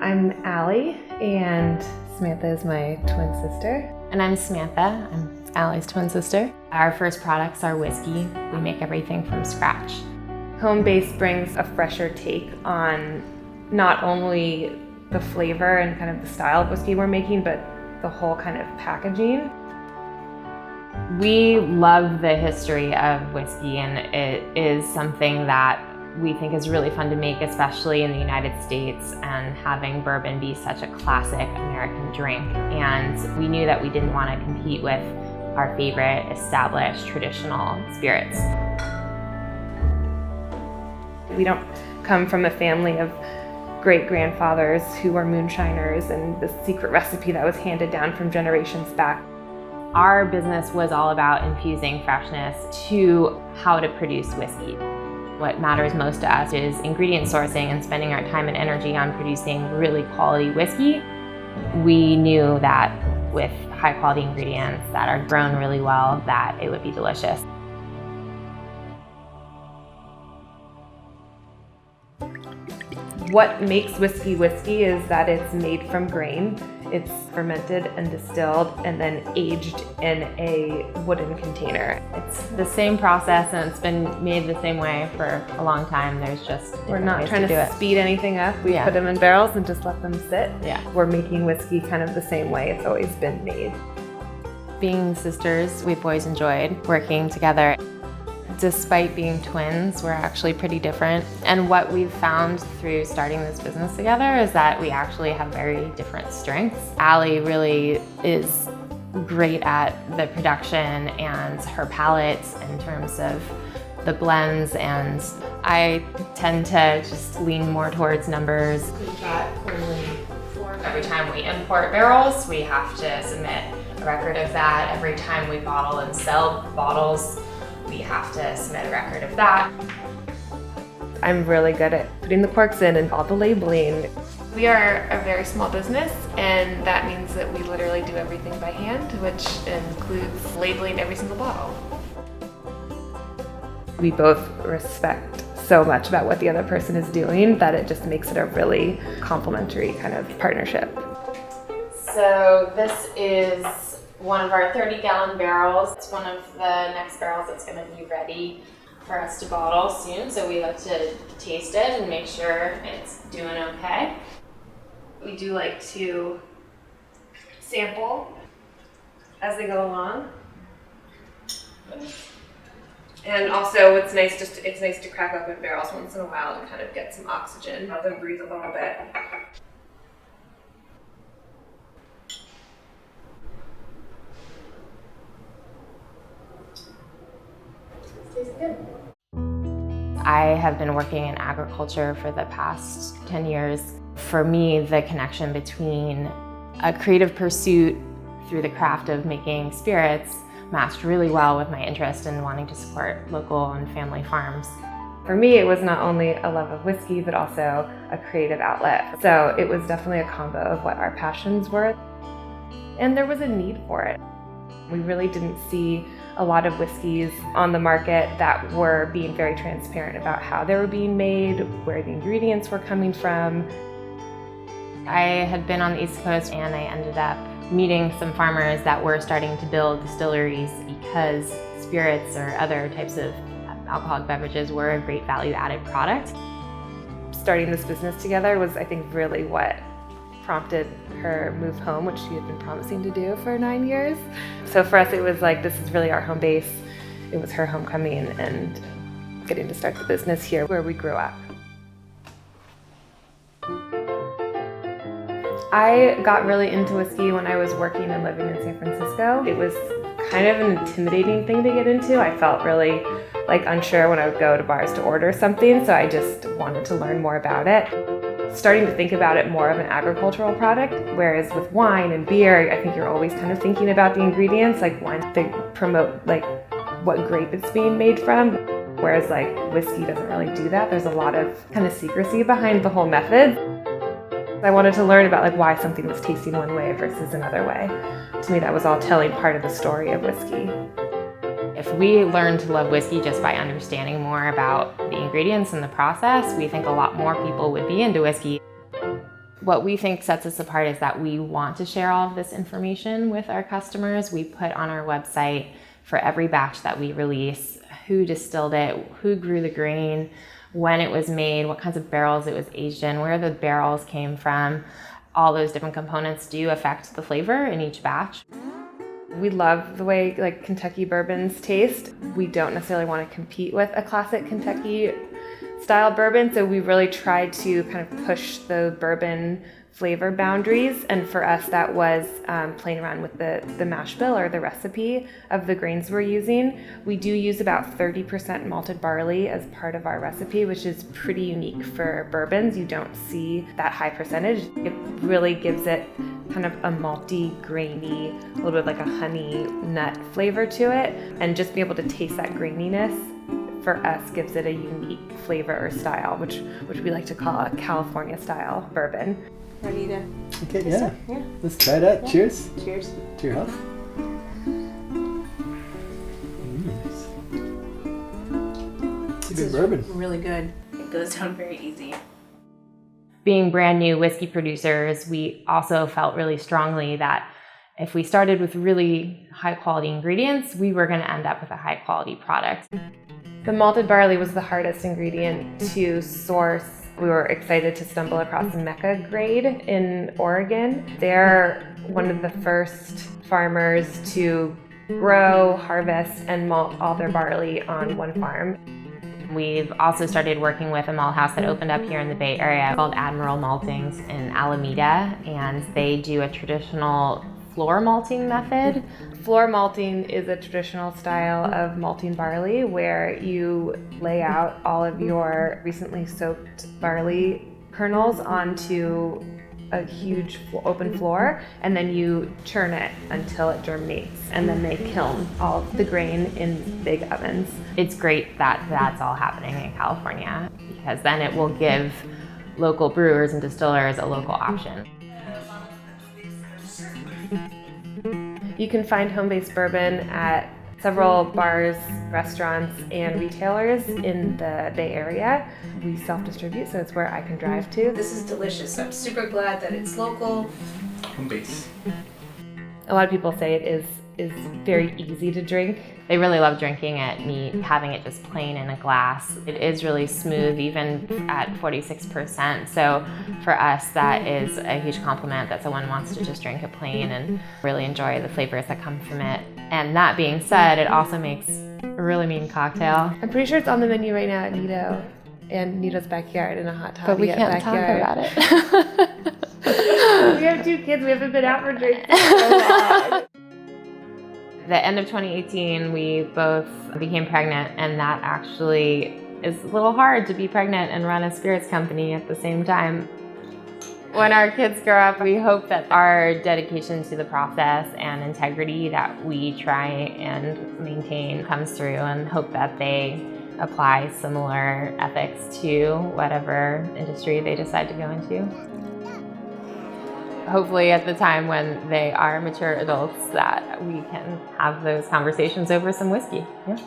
I'm Allie, and Samantha is my twin sister. And I'm Samantha. I'm Allie's twin sister. Our first products are whiskey. We make everything from scratch. Home base brings a fresher take on not only the flavor and kind of the style of whiskey we're making, but the whole kind of packaging. We love the history of whiskey, and it is something that we think is really fun to make, especially in the United States, and having bourbon be such a classic American drink. And we knew that we didn't want to compete with our favorite established traditional spirits. We don't come from a family of great-grandfathers who were moonshiners and the secret recipe that was handed down from generations back. Our business was all about infusing freshness to how to produce whiskey. What matters most to us is ingredient sourcing and spending our time and energy on producing really quality whiskey. We knew that with high quality ingredients that are grown really well, that it would be delicious. What makes whiskey whiskey is that it's made from grain. It's fermented and distilled and then aged in a wooden container. It's the same process and it's been made the same way for a long time. There's just We're not trying to speed anything up. We put them in barrels and just let them sit. Yeah. We're making whiskey kind of the same way it's always been made. Being sisters, we've always enjoyed working together. Despite being twins, we're actually pretty different. And what we've found through starting this business together is that we actually have very different strengths. Allie really is great at the production and her palate in terms of the blends, and I tend to just lean more towards numbers. We've got only 4. Every time we import barrels, we have to submit a record of that. Every time we bottle and sell bottles, we have to submit a record of that. I'm really good at putting the corks in and all the labeling. We are a very small business, and that means that we literally do everything by hand, which includes labeling every single bottle. We both respect so much about what the other person is doing that it just makes it a really complementary kind of partnership. So this is one of our 30-gallon barrels. It's one of the next barrels that's going to be ready for us to bottle soon. So we like to taste it and make sure it's doing okay. We do like to sample as they go along. And also it's nice to crack open barrels once in a while to kind of get some oxygen, let them breathe a little bit. I have been working in agriculture for the past 10 years. For me, the connection between a creative pursuit through the craft of making spirits matched really well with my interest in wanting to support local and family farms. For me, it was not only a love of whiskey, but also a creative outlet. So it was definitely a combo of what our passions were. And there was a need for it. We really didn't see a lot of whiskeys on the market that were being very transparent about how they were being made, where the ingredients were coming from. I had been on the East Coast and I ended up meeting some farmers that were starting to build distilleries because spirits or other types of alcoholic beverages were a great value-added product. Starting this business together was, I think, really what prompted her move home, which she had been promising to do for 9 years. So for us, it was like, this is really our home base. It was her homecoming and getting to start the business here where we grew up. I got really into whiskey when I was working and living in San Francisco. It was kind of an intimidating thing to get into. I felt really unsure when I would go to bars to order something, so I just wanted to learn more about it. Starting to think about it more of an agricultural product, whereas with wine and beer, I think you're always kind of thinking about the ingredients, like wine, they promote what grape it's being made from, whereas whiskey doesn't really do that. There's a lot of kind of secrecy behind the whole method. I wanted to learn about why something was tasting one way versus another way. To me, that was all telling part of the story of whiskey. If we learn to love whiskey just by understanding more about the ingredients and the process, we think a lot more people would be into whiskey. What we think sets us apart is that we want to share all of this information with our customers. We put on our website for every batch that we release, who distilled it, who grew the grain, when it was made, what kinds of barrels it was aged in, where the barrels came from. All those different components do affect the flavor in each batch. We love the way like Kentucky bourbons taste. We don't necessarily want to compete with a classic Kentucky style bourbon, so we really tried to kind of push the bourbon flavor boundaries, and for us that was playing around with the mash bill or the recipe of the grains we're using. We do use about 30% malted barley as part of our recipe, which is pretty unique for bourbons. You don't see that high percentage. It really gives it kind of a malty, grainy, a little bit like a honey nut flavor to it, and just be able to taste that graininess for us gives it a unique flavor or style, which we like to call a California style bourbon. Ready to? Okay, yeah. Yeah. Let's try that. Yeah. Cheers. Cheers. To your health. It's a good bourbon. Really good. It goes down very easy. Being brand new whiskey producers, we also felt really strongly that if we started with really high quality ingredients, we were going to end up with a high quality product. The malted barley was the hardest ingredient to source. We were excited to stumble across Mecca grade in Oregon. They're one of the first farmers to grow, harvest, and malt all their barley on one farm. We've also started working with a malt house that opened up here in the Bay Area called Admiral Maltings in Alameda, and they do a traditional floor malting method. Floor malting is a traditional style of malting barley where you lay out all of your recently soaked barley kernels onto a huge open floor, and then you churn it until it germinates, and then they kiln all of the grain in big ovens. It's great that that's all happening in California, because then it will give local brewers and distillers a local option. You can find home-based bourbon at several bars, restaurants, and retailers in the Bay Area. We self-distribute, so it's where I can drive to. This is delicious. I'm super glad that it's local. Home base. A lot of people say it is very easy to drink. They really love drinking it neat, having it just plain in a glass. It is really smooth, even at 46%. So for us, that is a huge compliment that someone wants to just drink it plain and really enjoy the flavors that come from it. And that being said, it also makes a really mean cocktail. I'm pretty sure it's on the menu right now at Nito and Nito's backyard in a hot toddy. But we can't backyard. talk about it. We have 2 kids. We haven't been out for drinks in so long. The end of 2018, we both became pregnant, and that actually is a little hard to be pregnant and run a spirits company at the same time. When our kids grow up, we hope that our dedication to the process and integrity that we try and maintain comes through, and hope that they apply similar ethics to whatever industry they decide to go into. Hopefully at the time when they are mature adults that we can have those conversations over some whiskey. Yeah.